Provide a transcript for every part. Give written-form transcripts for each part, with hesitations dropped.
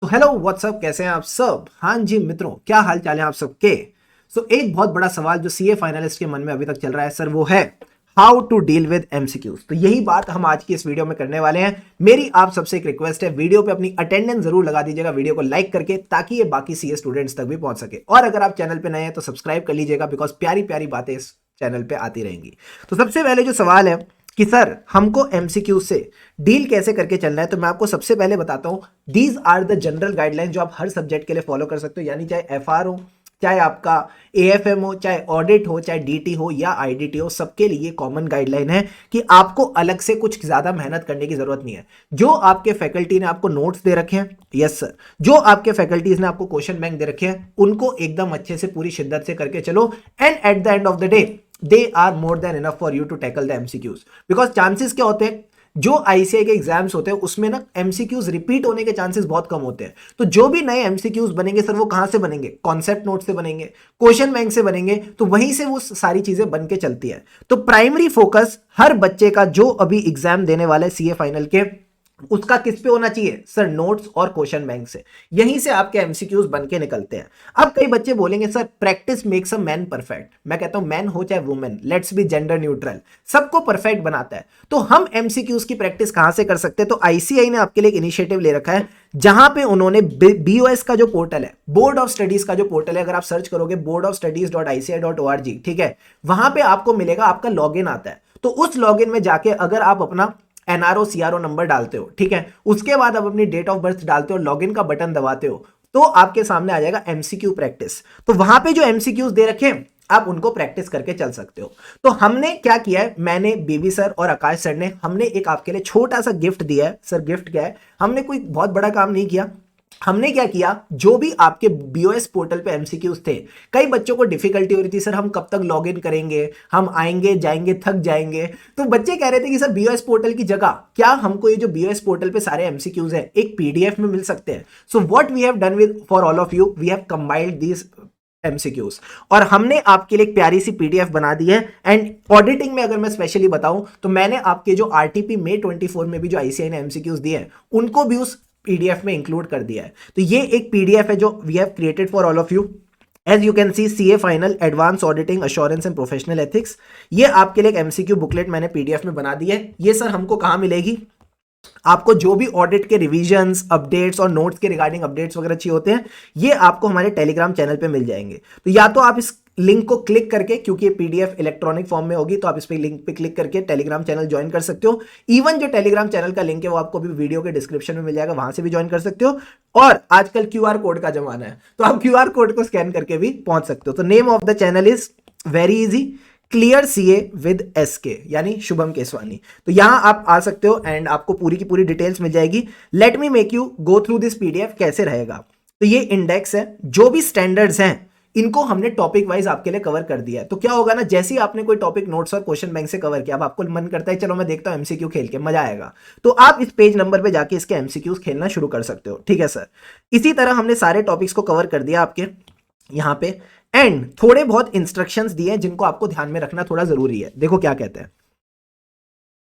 तो hello what's up, कैसे हैं आप सब। हाँ जी मित्रों, क्या हाल चाल है आप सबके। एक बहुत बड़ा सवाल जो सीए फाइनलिस्ट के मन में अभी तक चल रहा है सर, वो है how to deal with MCQs. तो यही बात हम आज की इस वीडियो में करने वाले हैं। मेरी आप सबसे एक रिक्वेस्ट है, वीडियो पे अपनी अटेंडेंस जरूर लगा दीजिएगा, वीडियो को लाइक करके, ताकि ये बाकी सीए स्टूडेंट्स तक भी पहुंच सके। और अगर आप चैनल पे नए हैं तो सब्सक्राइब कर लीजिएगा, बिकॉज प्यारी प्यारी बातें इस चैनल पे आती रहेंगी। तो सबसे पहले जो सवाल है कि सर हमको एमसीक्यू से डील कैसे करके चलना है, तो मैं आपको सबसे पहले बताता हूं। These are the general guideline जो आप हर सब्जेक्ट के लिए फॉलो कर सकते हो, यानी चाहे एफआर हो, चाहे आपका एएफएम हो, चाहे ऑडिट हो, चाहे डीटी हो या आईडीटी हो, सबके लिए कॉमन गाइडलाइन है कि आपको अलग से कुछ ज्यादा मेहनत करने की जरूरत नहीं है। जो आपके फैकल्टी ने आपको नोट्स दे रखे हैं, यस सर, जो आपके फैकल्टीज ने आपको क्वेश्चन बैंक दे रखे हैं, उनको एकदम अच्छे से पूरी शिद्दत से करके चलो। And at the end of the day they are more than enough for you to tackle the MCQs, because chances क्या होते हैं, जो आईसीआई के एग्जाम्स होते हैं उसमें ना एमसीक्यूज रिपीट होने के चांसेस बहुत कम होते हैं। तो जो भी नए एमसीक्यूज बनेंगे सर, वो कहां से बनेंगे, कॉन्सेप्ट नोट से बनेंगे, क्वेश्चन बैंक से बनेंगे, तो वहीं से वो सारी चीजें बन के चलती है। तो प्राइमरी फोकस हर बच्चे का जो अभी एग्जाम देने वाला है सीए फाइनल के, उसका किस पे होना चाहिए सर, नोट्स और क्वेश्चन बैंक से। यहीं से आपके एमसीक्यूज बन के निकलते हैं। अब कई बच्चे बोलेंगे sir practice makes a man perfect. मैं कहता हूं मैन हो चाहे women, let's be gender neutral, सबको परफेक्ट बनाता है। तो हम एमसीक्यूज की प्रैक्टिस कहां से कर सकते हैं, तो आईसीआई ने आपके लिए एक इनिशिएटिव ले रखा है, जहां पे उन्होंने बीओएस का जो पोर्टल है, बोर्ड ऑफ स्टडीज का जो पोर्टल है, अगर आप सर्च करोगे boardofstudies.ici.org, ठीक है, वहां पे आपको मिलेगा, आपका लॉगिन आता है। तो उस लॉगिन में जाके अगर आप अपना एनआरओ सीआरओ नंबर डालते हो, ठीक है, उसके बाद आप अपनी डेट ऑफ बर्थ डालते हो, लॉगिन का बटन दबाते हो, तो आपके सामने आ जाएगा एमसीक्यू प्रैक्टिस। तो वहां पे जो एमसीक्यूज दे रखे हैं, आप उनको प्रैक्टिस करके चल सकते हो। तो हमने क्या किया है, मैंने, बीबी सर और आकाश सर ने, हमने एक आपके लिए छोटा सा गिफ्ट दिया है। सर गिफ्ट क्या है, हमने कोई बहुत बड़ा काम नहीं किया। हमने क्या किया, जो भी आपके बीओएस पोर्टल पे एमसीक्यूज थे, कई बच्चों को डिफिकल्टी हो रही थी, सर हम कब तक लॉगिन करेंगे, हम आएंगे जाएंगे थक जाएंगे। तो बच्चे कह रहे थे कि सर बीओएस पोर्टल की जगह क्या हमको ये जो बीओएस पोर्टल पे सारे एमसीक्यूज हैं एक पीडीएफ में मिल सकते हैं। So what we have done with for all of you, we have combined these MCQs, और हमने आपके लिए एक प्यारी सी पीडीएफ बना दी है। एंड ऑडिटिंग में अगर मैं स्पेशली बताऊं, तो मैंने आपके जो आरटीपी May 24 में भी जो आईसीआई ने एमसीक्यूज दिए हैं, उनको भी उस पीडीएफ में इंक्लूड कर दिया है। तो ये एक पीडीएफ है जो we have created for all of you. As you can see, CA final advance auditing assurance and professional ethics, ये आपके लिए एक एमसीक्यू बुकलेट मैंने पीडीएफ में बना दी है। ये सर हमको कहां मिलेगी, आपको जो भी ऑडिट के रिवीजन्स, अपडेट्स और नोट्स के रिगार्डिंग अपडेट्स वगैरह चाहिए होते हैं, ये आपको हमारे टेलीग्राम चैनल पे मिल जाएंगे। तो या तो आप इस लिंक को क्लिक करके, क्योंकि ये पीडीएफ इलेक्ट्रॉनिक फॉर्म में होगी, तो आप इस पे लिंक पे क्लिक करके टेलीग्राम चैनल ज्वाइन कर सकते हो। इवन जो टेलीग्राम चैनल का लिंक है वो आपको भी वीडियो के डिस्क्रिप्शन में मिल जाएगा, वहां से भी ज्वाइन कर सकते हो। और आजकल क्यूआर कोड का जमाना है, तो आप क्यूआर कोड को स्कैन करके भी पहुंच सकते हो। तो name of the channel is very easy, clear CA with SK, यानी शुभम केसवानी। तो यहां आप आ सकते हो एंड आपको पूरी की पूरी डिटेल्स मिल जाएगी। Let me make you go through this PDF, कैसे रहेगा। तो ये इंडेक्स है, जो भी स्टैंडर्ड्स हैं इनको हमने टॉपिक वाइज आपके लिए कवर कर दिया है। तो क्या होगा ना, जैसे ही आपने कोई टॉपिक नोट्स और क्वेश्चन बैंक से कवर किया, अब आपको मन करता है चलो मैं देखता हूं एमसीक्यू खेल के, मजा आएगा, तो आप इस पेज नंबर पे जाके इसके एमसीक्यूज खेलना शुरू कर सकते हो। ठीक है सर, इसी तरह हमने सारे टॉपिक्स को कवर कर दिया आपके यहां पे, एंड थोड़े बहुत इंस्ट्रक्शंस दिए जिनको आपको ध्यान में रखना थोड़ा जरूरी है। देखो क्या कहते हैं,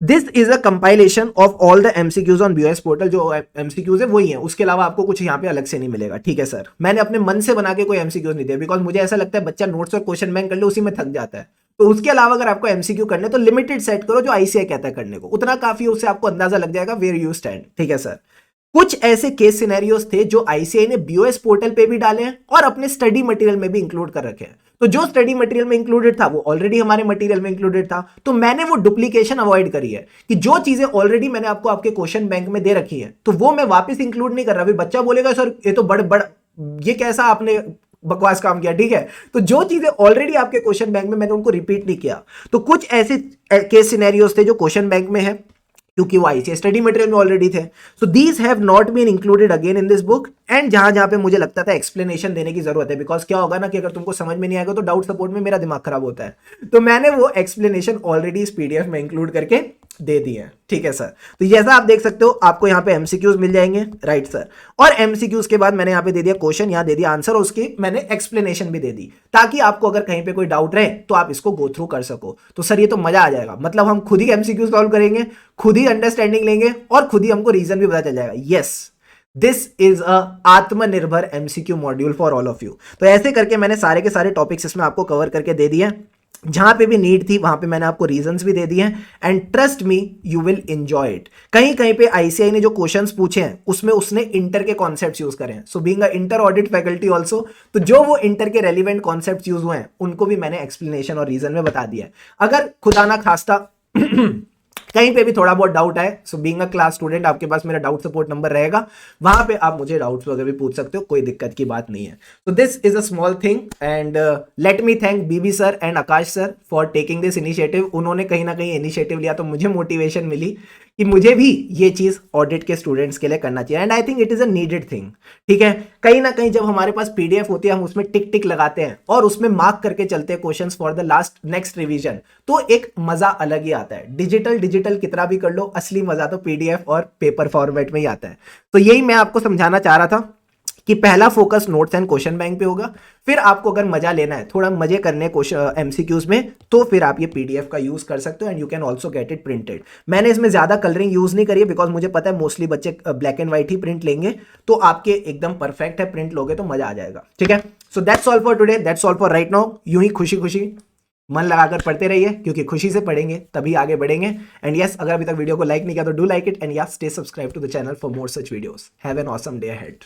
this is a compilation of all the MCQs on BOS portal. जो एमसीक्यूज है वही है, उसके अलावा आपको कुछ यहाँ पे अलग से नहीं मिलेगा। ठीक है सर, मैंने अपने मन से बना के कोई एमसीक्यूज नहीं दिया, बिकॉज मुझे ऐसा लगता है बच्चा नोट्स और क्वेश्चन बैंक कर ले उसी में थक जाता है। तो उसके अलावा अगर आपको एमसीक्यू करने तो लिमिटेड सेट करो, जो आईसीआई कहता है करने को, उतना काफी, उससे आपको अंदाजा लग जाएगा वेयर यू स्टैंड। ठीक है सर, कुछ ऐसे केस सिनेरियोस थे जो आईसीआई ने बीओएस पोर्टल पे भी डाले हैं और अपने स्टडी मटेरियल में भी इंक्लूड कर रखे हैं। तो जो स्टडी मटेरियल में इंक्लूडेड था वो ऑलरेडी हमारे मटेरियल में इंक्लूडेड था, तो मैंने वो डुप्लीकेशन अवॉइड करी है कि जो चीजें ऑलरेडी मैंने आपको आपके क्वेश्चन बैंक में दे रखी है, तो वो मैं वापस इंक्लूड नहीं कर रहा। बच्चा बोलेगा सर ये तो बड़ ये कैसा आपने बकवास काम किया। ठीक है, तो जो चीजें ऑलरेडी आपके क्वेश्चन बैंक में, मैंने उनको रिपीट नहीं किया। तो कुछ ऐसे केस सिनेरियोस थे जो क्वेश्चन बैंक में है, क्योंकि वो आईसीआई स्टडी मटेरियल में ऑलरेडी थे। So these have not been included again in this book. And जहां जहां पे मुझे लगता था एक्सप्लेनेशन देने की जरूरत है, बिकॉज क्या होगा ना कि अगर तुमको समझ में नहीं आएगा तो डाउट सपोर्ट में मेरा दिमाग खराब होता है, तो मैंने वो एक्सप्लेनेशन ऑलरेडी इस पीडीएफ में इंक्लूड करके दे दी है। ठीक है सर, तो जैसा आप देख सकते हो आपको यहाँ पे एमसीक्यूज मिल जाएंगे, राइट सर, और एमसीक्यूज के बाद मैंने यहाँ पे दे दिया क्वेश्चन, यहाँ दे दिया आंसर, और उसकी मैंने एक्सप्लेनेशन भी दे दी, ताकि आपको अगर कहीं पे कोई डाउट रहे तो आप इसको गो थ्रू कर सको। तो सर ये तो मजा आ जाएगा, मतलब हम खुद ही एमसीक्यू सॉल्व करेंगे, खुद ही अंडरस्टैंडिंग लेंगे और खुद ही हमको रीजन भी पता चल जाएगा। यस, दिस इज अ आत्मनिर्भर MCQ module for all of you. तो ऐसे करके मैंने सारे के सारे टॉपिक्स इसमें आपको कवर करके दे दिए हैं। जहां पे भी नीड थी वहां पे मैंने आपको रीजंस भी दे दिए हैं, and trust me you will enjoy it. कहीं कहीं पे आईसीआई ने जो क्वेश्चंस पूछे हैं उसमें उसने इंटर के कॉन्सेप्ट्स यूज करे हैं, so being a inter audit faculty also, तो जो वो इंटर के रेलिवेंट कॉन्सेप्ट्स यूज हुए हैं उनको भी मैंने एक्सप्लेनेशन और रीजन में बता दिया है। अगर खुदा ना खास्ता कहीं पे भी थोड़ा बहुत डाउट है, so being a class student आपके पास मेरा डाउट सपोर्ट नंबर रहेगा, वहां पे आप मुझे डाउट्स वगैरह भी पूछ सकते हो, कोई दिक्कत की बात नहीं है। तो this is a small thing, and let me thank BB sir and Akash sir for taking this initiative. उन्होंने कहीं ना कहीं इनिशिएटिव लिया तो मुझे मोटिवेशन मिली कि मुझे भी ये चीज ऑडिट के स्टूडेंट्स के लिए करना चाहिए, and I think it is a needed thing. ठीक है, कहीं ना कहीं जब हमारे पास पीडीएफ होती है हम उसमें टिक टिक लगाते हैं और उसमें मार्क करके चलते हैं questions for the last next revision, तो एक मजा अलग ही आता है। डिजिटल डिजिटल कितना भी कर लो, असली मजा तो पीडीएफ और पेपर फॉर्मेट में ही आता है। तो यही मैं आपको समझाना चाह रहा था कि पहला focus notes and question bank पे होगा, फिर आपको अगर मजा लेना है, थोड़ा मजे करने एमसीक्यूज में, तो फिर आप ये पीडीएफ का यूज कर सकते हो, and you can also get it printed. मैंने इसमें ज्यादा कलरिंग यूज नहीं करी है बिकॉज मुझे पता है मोस्टली बच्चे black and white he print लेंगे, तो आपके एकदम परफेक्ट है, प्रिंट लोगे तो मजा आ जाएगा। ठीक है, so that's all for today, that's all for right now. यूं ही खुशी खुशी मन लगाकर पढ़ते रहिए, क्योंकि खुशी से पढ़ेंगे तभी आगे बढ़ेंगे। एंड यस, अगर अभी तक वीडियो को लाइक नहीं किया तो do like it, and yes stay subscribe to the channel for more such videos. Have an awesome day ahead.